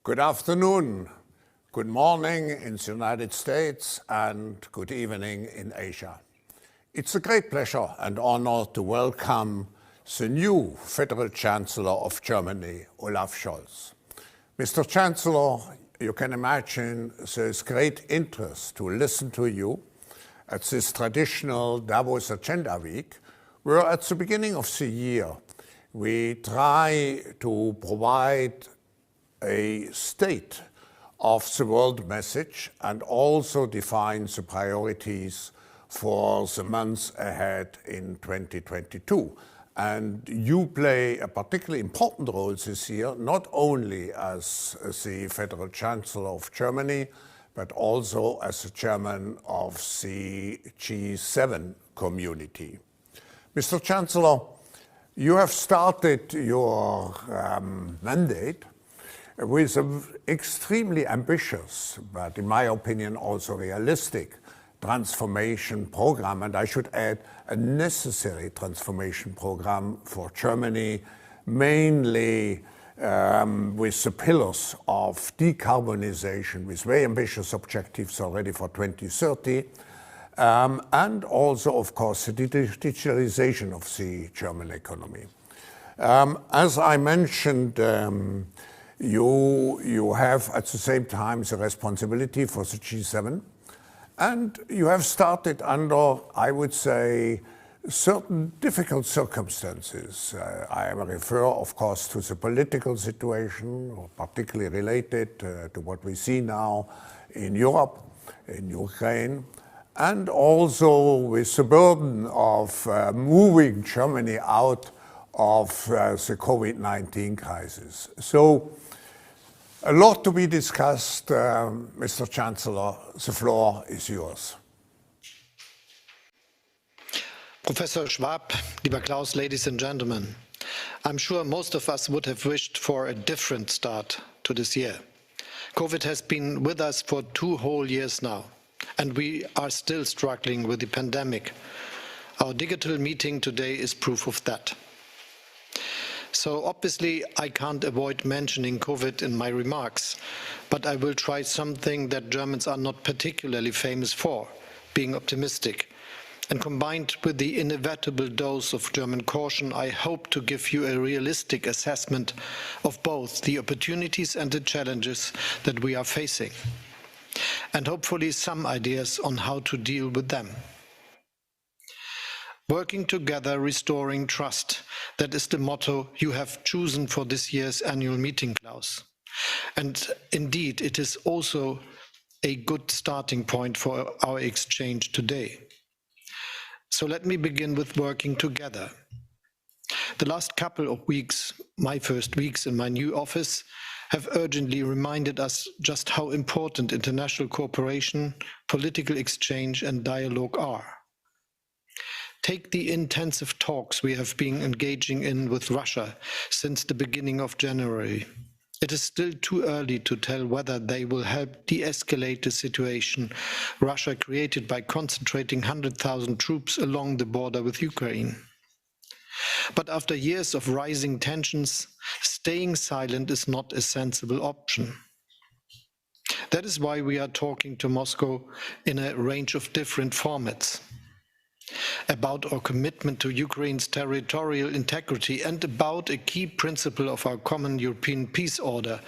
Good afternoon, good morning in the United States, and good evening in Asia. It's a great pleasure and honor to welcome the new Federal Chancellor of Germany, Olaf Scholz. Mr. Chancellor, you can imagine there is great interest to listen to you at this traditional Davos Agenda Week, where at the beginning of the year we try to provide a state of the world message and also define the priorities for the months ahead in 2022. And you play a particularly important role this year, not only as the Federal Chancellor of Germany, but also as the chairman of the G7 community. Mr. Chancellor, you have started your mandate with an extremely ambitious, but in my opinion also realistic, transformation program, and I should add a necessary transformation program for Germany, mainly with the pillars of decarbonization, with very ambitious objectives already for 2030, and also, of course, the digitalization of the German economy. As I mentioned, you have at the same time the responsibility for the G7, and you have started under, I would say, certain difficult circumstances. I refer, of course, to the political situation, particularly related to what we see now in Europe, in Ukraine, and also with the burden of moving Germany out of the COVID-19 crisis. So, a lot to be discussed, Mr. Chancellor. The floor is yours. Professor Schwab, lieber Klaus, ladies and gentlemen, I'm sure most of us would have wished for a different start to this year. COVID has been with us for 2 whole years now, and we are still struggling with the pandemic. Our digital meeting today is proof of that. So obviously I can't avoid mentioning COVID in my remarks, but I will try something that Germans are not particularly famous for, being optimistic. And combined with the inevitable dose of German caution, I hope to give you a realistic assessment of both the opportunities and the challenges that we are facing, and hopefully some ideas on how to deal with them. Working together, restoring trust. That is the motto you have chosen for this year's annual meeting, Klaus. And indeed, it is also a good starting point for our exchange today. So let me begin with working together. The last couple of weeks, my first weeks in my new office, have urgently reminded us just how important international cooperation, political exchange, and dialogue are. Take the intensive talks we have been engaging in with Russia since the beginning of January. It is still too early to tell whether they will help de-escalate the situation Russia created by concentrating 100,000 troops along the border with Ukraine. But after years of rising tensions, staying silent is not a sensible option. That is why we are talking to Moscow in a range of different formats. About our commitment to Ukraine's territorial integrity and about a key principle of our common European peace order,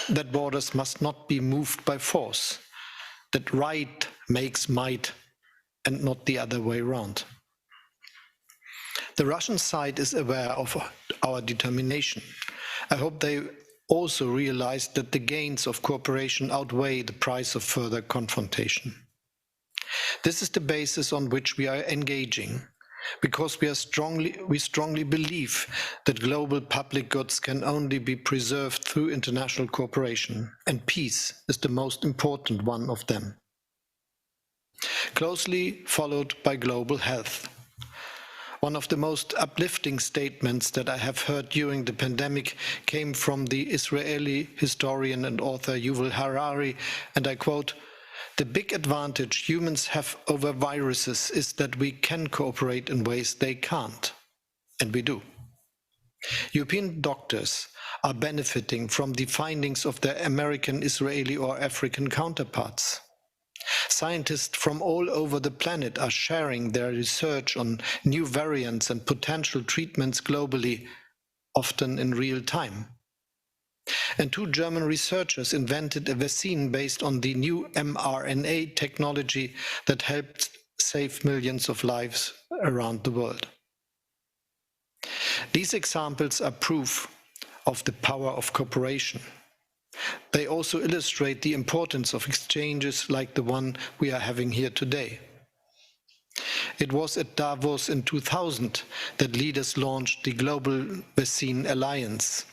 that borders must not be moved by force, that right makes might and not the other way around. The Russian side is aware of our determination. I hope they also realize that the gains of cooperation outweigh the price of further confrontation. This is the basis on which we are engaging, because we strongly believe that global public goods can only be preserved through international cooperation, and peace is the most important one of them. Closely followed by global health. One of the most uplifting statements that I have heard during the pandemic came from the Israeli historian and author Yuval Harari, and I quote, "The big advantage humans have over viruses is that we can cooperate in ways they can't." And we do. European doctors are benefiting from the findings of their American, Israeli, or African counterparts. Scientists from all over the planet are sharing their research on new variants and potential treatments globally, often in real time. And 2 German researchers invented a vaccine based on the new mRNA technology that helped save millions of lives around the world. These examples are proof of the power of cooperation. They also illustrate the importance of exchanges like the one we are having here today. It was at Davos in 2000 that leaders launched the Global Vaccine Alliance.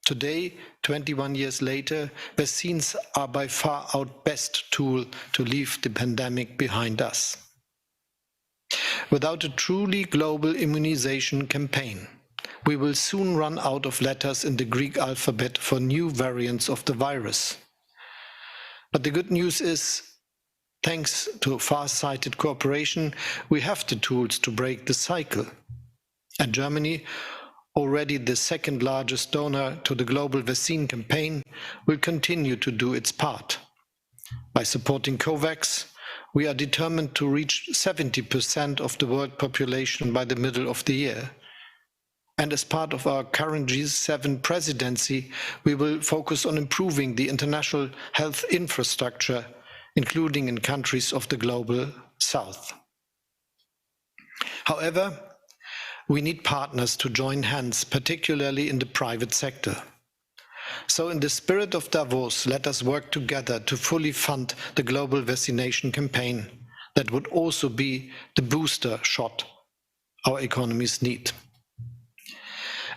Today, 21 years later, vaccines are by far our best tool to leave the pandemic behind us. Without a truly global immunization campaign, we will soon run out of letters in the Greek alphabet for new variants of the virus. But the good news is, thanks to far-sighted cooperation, we have the tools to break the cycle. And Germany, already the second largest donor to the global vaccine campaign, will continue to do its part. By supporting COVAX, we are determined to reach 70% of the world population by the middle of the year. And as part of our current G7 presidency, we will focus on improving the international health infrastructure, including in countries of the global south. However, we need partners to join hands, particularly in the private sector. So in the spirit of Davos, let us work together to fully fund the global vaccination campaign. That would also be the booster shot our economies need.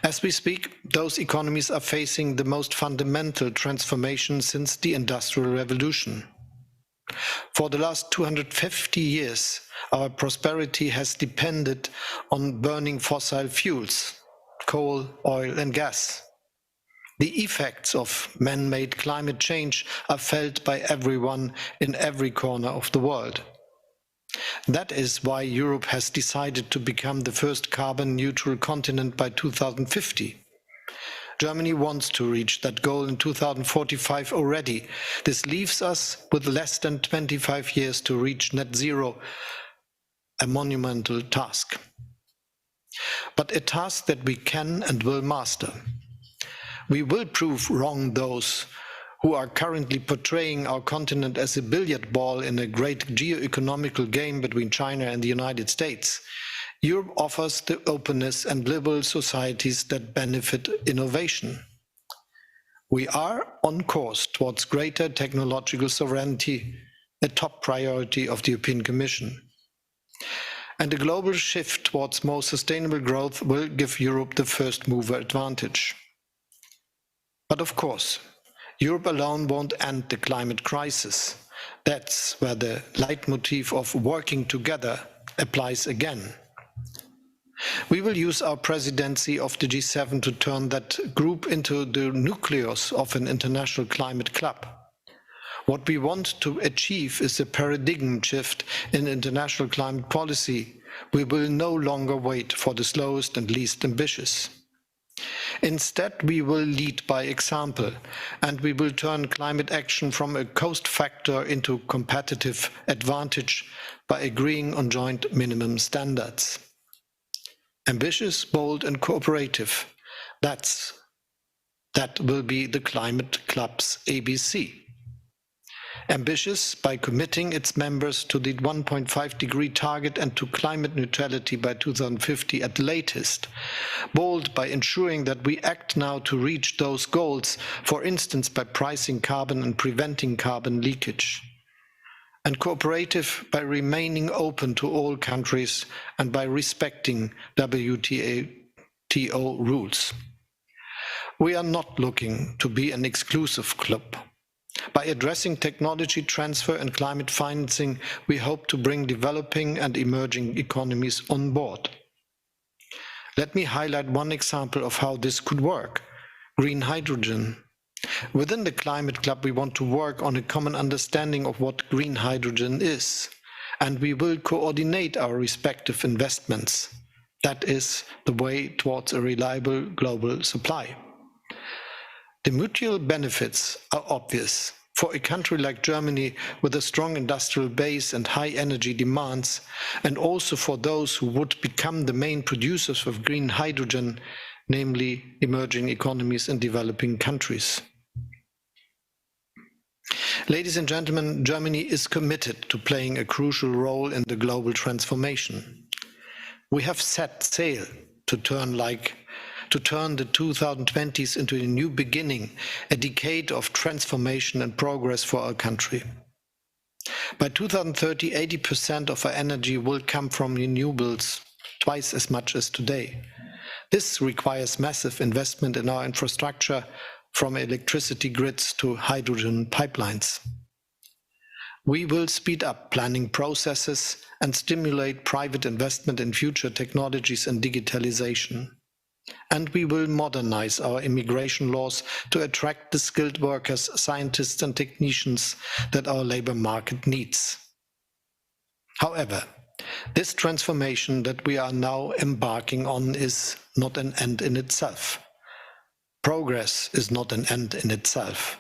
As we speak, those economies are facing the most fundamental transformation since the Industrial Revolution. For the last 250 years, our prosperity has depended on burning fossil fuels, coal, oil, and gas. The effects of man-made climate change are felt by everyone in every corner of the world. That is why Europe has decided to become the first carbon-neutral continent by 2050. Germany wants to reach that goal in 2045 already. This leaves us with less than 25 years to reach net zero, a monumental task. But a task that we can and will master. We will prove wrong those who are currently portraying our continent as a billiard ball in a great geo-economical game between China and the United States. Europe offers the openness and liberal societies that benefit innovation. We are on course towards greater technological sovereignty, a top priority of the European Commission. And a global shift towards more sustainable growth will give Europe the first mover advantage. But of course, Europe alone won't end the climate crisis. That's where the leitmotif of working together applies again. We will use our presidency of the G7 to turn that group into the nucleus of an international climate club. What we want to achieve is a paradigm shift in international climate policy. We will no longer wait for the slowest and least ambitious. Instead, we will lead by example, and we will turn climate action from a cost factor into competitive advantage by agreeing on joint minimum standards. Ambitious, bold, and cooperative. That will be the Climate Club's ABC. Ambitious by committing its members to the 1.5-degree target and to climate neutrality by 2050 at latest. Bold by ensuring that we act now to reach those goals, for instance by pricing carbon and preventing carbon leakage. And cooperative by remaining open to all countries and by respecting WTO rules. We are not looking to be an exclusive club. By addressing technology transfer and climate financing, we hope to bring developing and emerging economies on board. Let me highlight one example of how this could work: green hydrogen. Within the Climate Club, we want to work on a common understanding of what green hydrogen is, and we will coordinate our respective investments. That is the way towards a reliable global supply. The mutual benefits are obvious. For a country like Germany with a strong industrial base and high energy demands, and also for those who would become the main producers of green hydrogen, namely emerging economies and developing countries. Ladies and gentlemen, Germany is committed to playing a crucial role in the global transformation. We have set sail to turn the 2020s into a new beginning, a decade of transformation and progress for our country. By 2030, 80% of our energy will come from renewables, twice as much as today. This requires massive investment in our infrastructure, from electricity grids to hydrogen pipelines. We will speed up planning processes and stimulate private investment in future technologies and digitalization. And we will modernize our immigration laws to attract the skilled workers, scientists and technicians that our labor market needs. However, this transformation that we are now embarking on is not an end in itself. Progress is not an end in itself.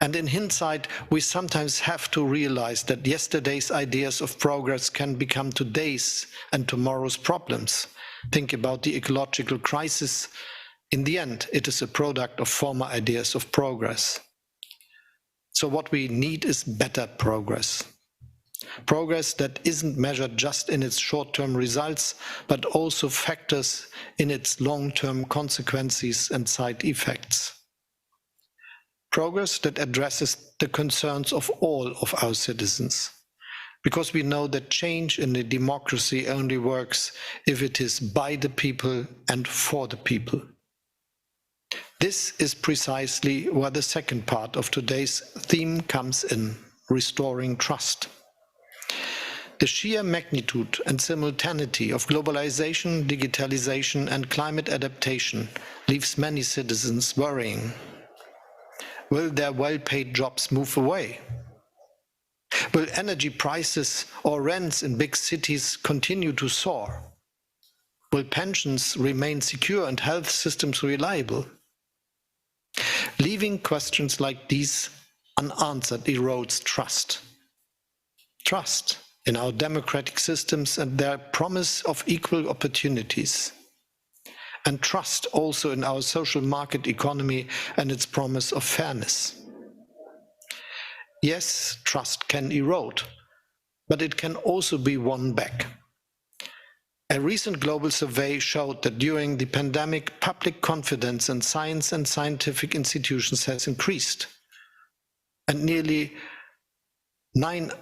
And in hindsight, we sometimes have to realize that yesterday's ideas of progress can become today's and tomorrow's problems. Think about the ecological crisis. In the end, it is a product of former ideas of progress. So what we need is better progress. Progress that isn't measured just in its short-term results, but also factors in its long-term consequences and side effects. Progress that addresses the concerns of all of our citizens, because we know that change in a democracy only works if it is by the people and for the people. This is precisely where the second part of today's theme comes in, restoring trust. The sheer magnitude and simultaneity of globalization, digitalization, and climate adaptation leaves many citizens worrying. Will their well-paid jobs move away? Will energy prices or rents in big cities continue to soar? Will pensions remain secure and health systems reliable? Leaving questions like these unanswered erodes trust. Trust in our democratic systems and their promise of equal opportunities. And trust also in our social market economy and its promise of fairness. Yes, trust can erode, but it can also be won back. A recent global survey showed that during the pandemic, public confidence in science and scientific institutions has increased. And nearly 9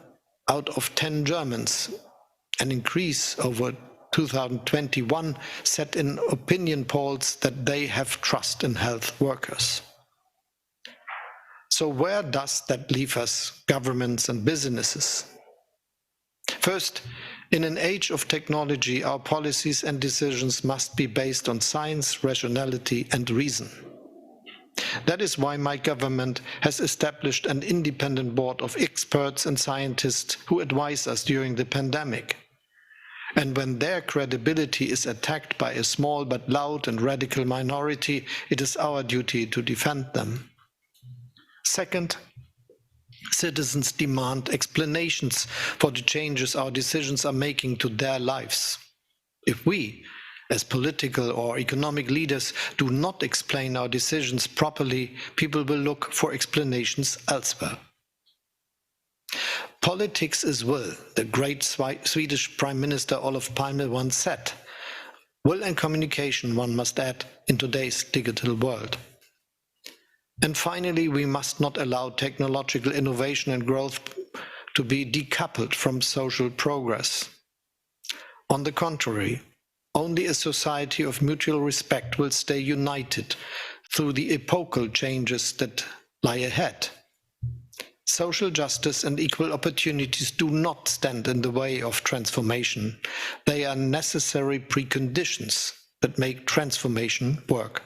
out of 10 Germans, an increase over 2021, said in opinion polls that they have trust in health workers. So where does that leave us, governments and businesses? First, in an age of technology, our policies and decisions must be based on science, rationality, and reason. That is why my government has established an independent board of experts and scientists who advise us during the pandemic. And when their credibility is attacked by a small but loud and radical minority, it is our duty to defend them. Second, citizens demand explanations for the changes our decisions are making to their lives. If we, as political or economic leaders, do not explain our decisions properly, people will look for explanations elsewhere. Politics is will, the great Swedish Prime Minister Olof Palme once said. Will and communication, one must add, in today's digital world. And finally, we must not allow technological innovation and growth to be decoupled from social progress. On the contrary, only a society of mutual respect will stay united through the epochal changes that lie ahead. Social justice and equal opportunities do not stand in the way of transformation. They are necessary preconditions that make transformation work.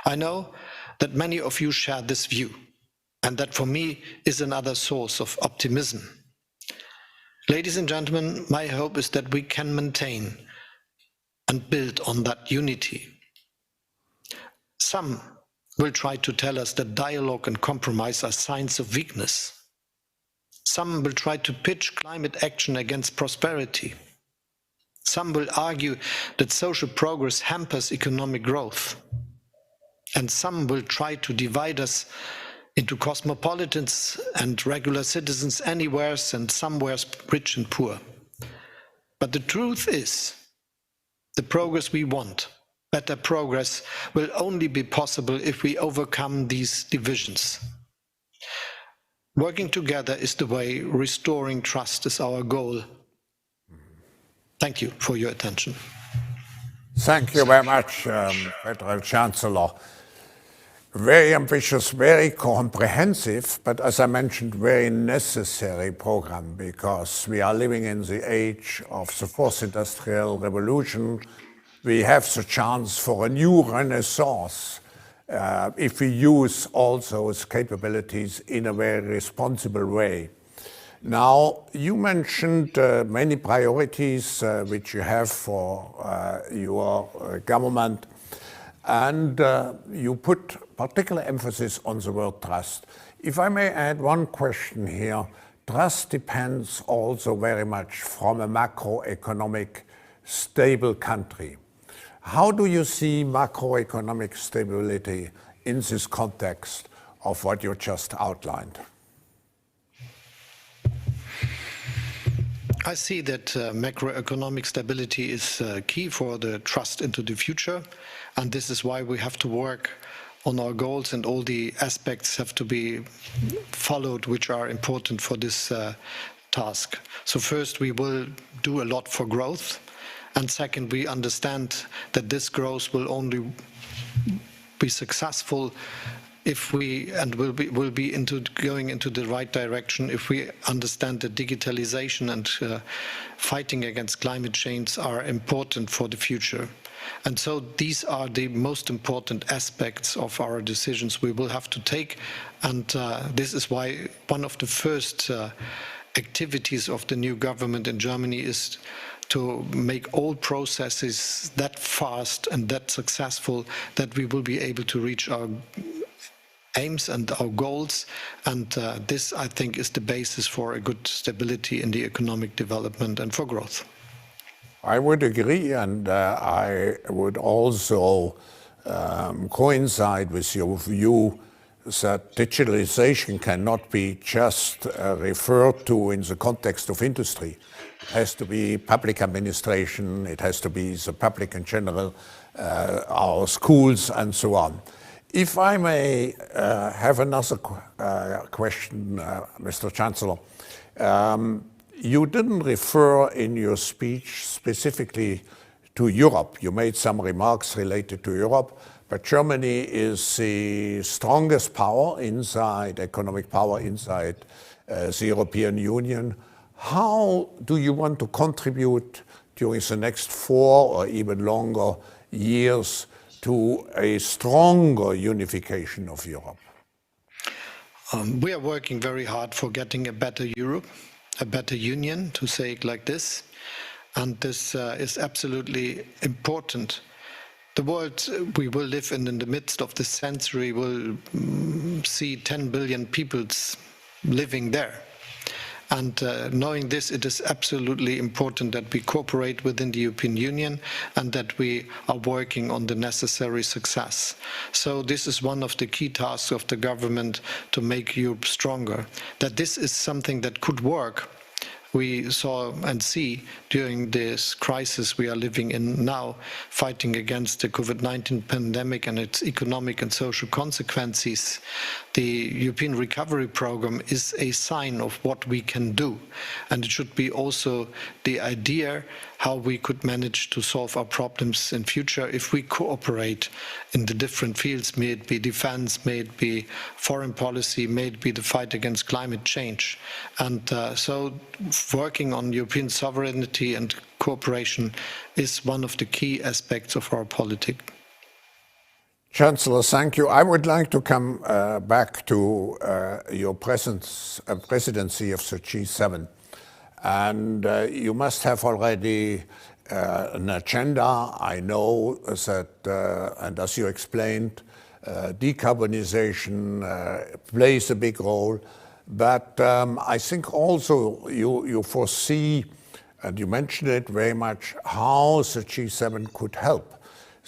I know that many of you share this view, and that for me is another source of optimism. Ladies and gentlemen, my hope is that we can maintain and build on that unity. Some will try to tell us that dialogue and compromise are signs of weakness. Some will try to pitch climate action against prosperity. Some will argue that social progress hampers economic growth. And some will try to divide us into cosmopolitans and regular citizens anywhere and somewhere rich and poor. But the truth is, the progress we want, better progress, will only be possible if we overcome these divisions. Working together is the way. Restoring trust is our goal. Thank you for your attention. Thank you very much, Federal Chancellor. Very ambitious, very comprehensive, but as I mentioned, very necessary program, because we are living in the age of the fourth industrial revolution. We have the chance for a new renaissance if we use all those capabilities in a very responsible way. Now, you mentioned many priorities which you have for your government, and you put particular emphasis on the word trust. If I may add one question here, trust depends also very much from a macroeconomic stable country. How do you see macroeconomic stability in this context of what you just outlined? I see that macroeconomic stability is key for the trust into the future, and this is why we have to work on our goals, and all the aspects have to be followed which are important for this task. So first, we will do a lot for growth, and second, we understand that this growth will only be successful if we, and will be going into the right direction, if we understand that digitalization and fighting against climate change are important for the future. And so these are the most important aspects of our decisions we will have to take. And this is why one of the first activities of the new government in Germany is to make all processes that fast and that successful that we will be able to reach our aims and our goals. And this, I think, is the basis for a good stability in the economic development and for growth. I would agree, and I would also coincide with your view that digitalization cannot be just referred to in the context of industry. It has to be public administration, it has to be the public in general, our schools and so on. If I may have another question, Mr. Chancellor. You didn't refer in your speech specifically to Europe. You made some remarks related to Europe, but Germany is the strongest power inside, economic power inside the European Union. How do you want to contribute during the next 4 or even longer years to a stronger unification of Europe? We are working very hard for getting a better Europe, a better union, to say it like this. And this is absolutely important. The world we will live in the midst of this century will see 10 billion people living there. And knowing this, it is absolutely important that we cooperate within the European Union and that we are working on the necessary success. So this is one of the key tasks of the government, to make Europe stronger. That this is something that could work, we saw and see during this crisis we are living in now, fighting against the COVID-19 pandemic and its economic and social consequences. The European Recovery Programme is a sign of what we can do, and it should be also the idea how we could manage to solve our problems in future if we cooperate in the different fields, may it be defense, may it be foreign policy, may it be the fight against climate change. And so working on European sovereignty and cooperation is one of the key aspects of our politics. Chancellor, thank you. I would like to come back to your presidency of the G7. And you must have already an agenda. I know that, and as you explained, decarbonization plays a big role. But I think also you foresee, and you mentioned it very much, how the G7 could help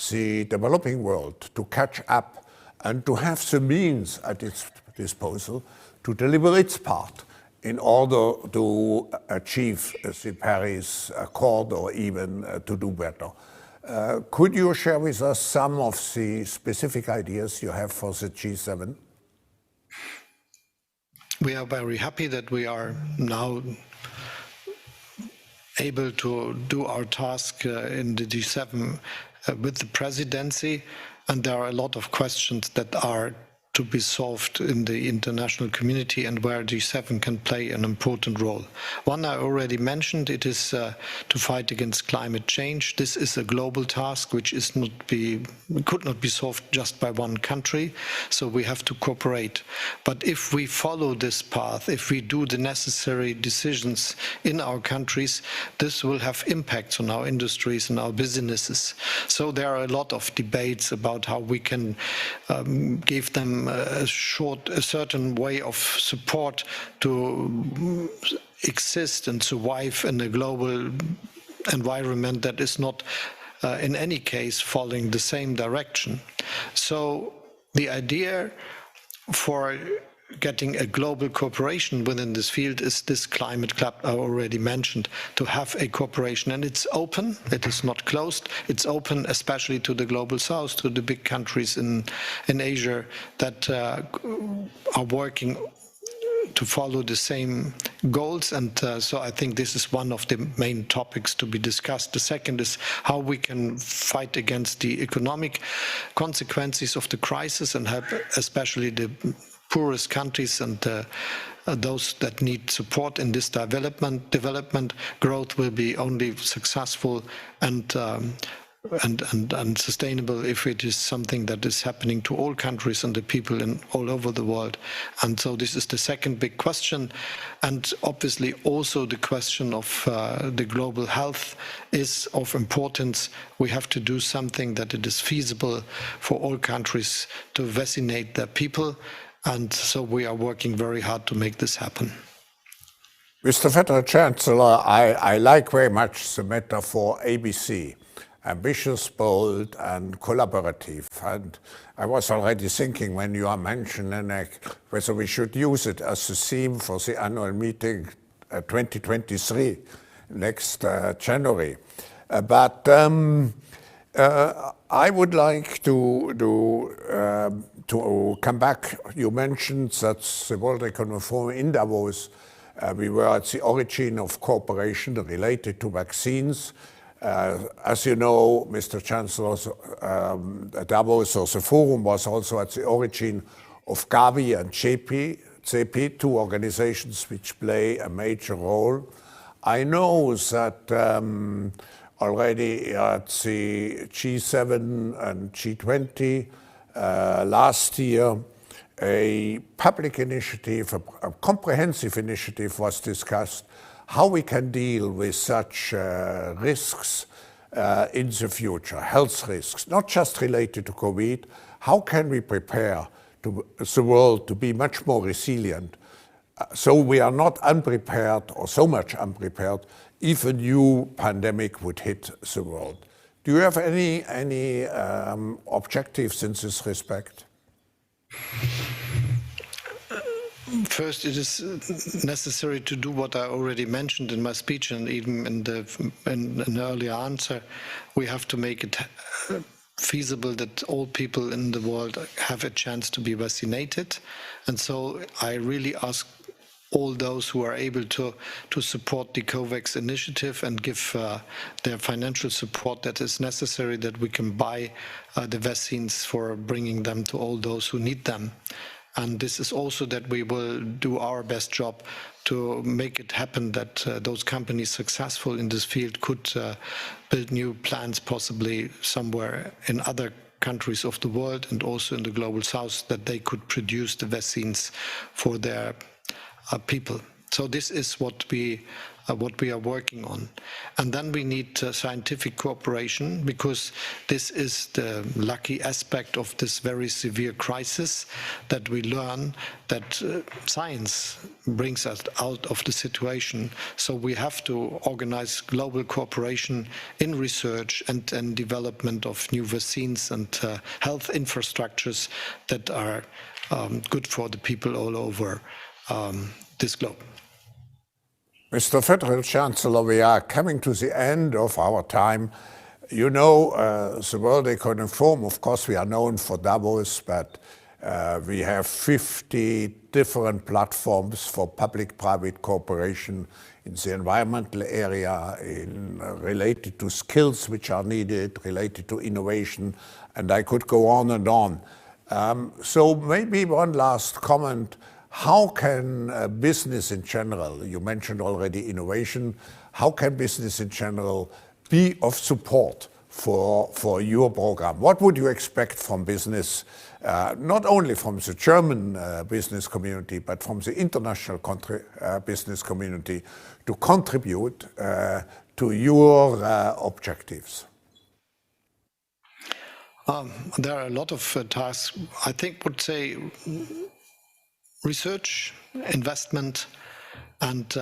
the developing world to catch up and to have the means at its disposal to deliver its part in order to achieve the Paris Accord or even to do better. Could you share with us some of the specific ideas you have for the G7? We are very happy that we are now able to do our task in the G7 with the presidency, and there are a lot of questions that are to be solved in the international community and where G7 can play an important role. One I already mentioned, it is to fight against climate change. This is a global task which could not be solved just by one country, so we have to cooperate. But if we follow this path, if we do the necessary decisions in our countries, this will have impacts on our industries and our businesses. So there are a lot of debates about how we can give them a certain way of support to exist and survive in a global environment that is not in any case following the same direction. So the idea for getting a global cooperation within this field is this climate club I already mentioned, to have a cooperation. And it's open, it is not closed, it's open especially to the global south, to the big countries in Asia that are working to follow the same goals, and so I think this is one of the main topics to be discussed. The second is how we can fight against the economic consequences of the crisis and help especially the poorest countries and those that need support in this development. Growth will be only successful and sustainable if it is something that is happening to all countries and the people all over the world. And so this is the second big question. And obviously also the question of the global health is of importance. We have to do something that it is feasible for all countries to vaccinate their people. And so we are working very hard to make this happen. Mr. Federal Chancellor, I like very much the metaphor ABC. Ambitious, bold, and collaborative. And I was already thinking when you are mentioning whether we should use it as a theme for the annual meeting 2023, next January. But I would like to come back. You mentioned that the World Economic Forum in Davos, we were at the origin of cooperation related to vaccines. As you know, Mr. Chancellor, Davos, or the Forum, was also at the origin of Gavi and CEPI, two organizations which play a major role. I know that already at the G7 and G20 last year, a public initiative, a comprehensive initiative was discussed, how we can deal with such risks in the future, health risks, not just related to COVID. How can we prepare the world to be much more resilient so we are not unprepared or so much unprepared if a new pandemic would hit the world? Do you have any objectives in this respect? First, it is necessary to do what I already mentioned in my speech and even in an earlier answer. We have to make it feasible that all people in the world have a chance to be vaccinated. And so I really ask all those who are able to support the COVAX initiative and give their financial support that is necessary, that we can buy the vaccines for bringing them to all those who need them. And this is also that we will do our best job to make it happen that those companies successful in this field could build new plants possibly somewhere in other countries of the world and also in the global south, that they could produce the vaccines for their people. So this is what we are working on. And then we need scientific cooperation, because this is the lucky aspect of this very severe crisis, that we learn that science brings us out of the situation. So we have to organize global cooperation in research and development of new vaccines and health infrastructures that are good for the people all over this globe. Mr. Federal Chancellor, we are coming to the end of our time. You know, the World Economic Forum, of course, we are known for Davos, but we have 50 different platforms for public-private cooperation in the environmental area, related to skills which are needed, related to innovation, and I could go on and on. So maybe one last comment. How can business in general, you mentioned already innovation, how can business in general be of support for your program? What would you expect from business, not only from the German business community, but from the international business community, to contribute to your objectives? There are a lot of tasks. I think would say research, investment, and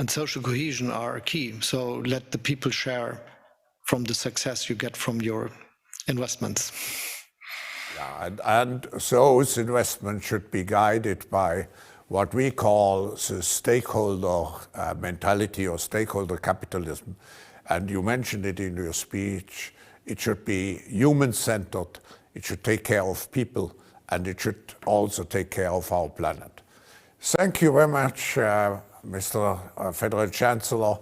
social cohesion are key. So let the people share from the success you get from your investments. Yeah, and those investments should be guided by what we call the stakeholder mentality or stakeholder capitalism. And you mentioned it in your speech. It should be human-centered. It should take care of people, and it should also take care of our planet. Thank you very much, Mr. Federal Chancellor,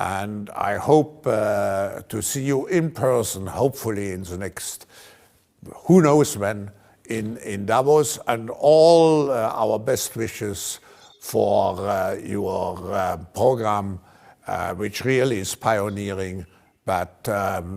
and I hope to see you in person, hopefully in the next, who knows when, in Davos, and all our best wishes for your program, which really is pioneering, but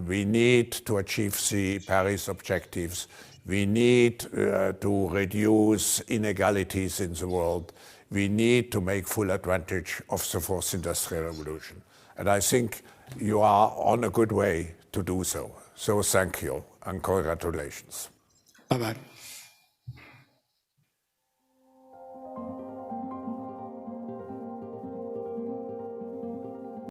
we need to achieve the Paris objectives. We need to reduce inequalities in the world. We need to make full advantage of the fourth industrial revolution. And I think you are on a good way to do so. So thank you and congratulations. Bye-bye.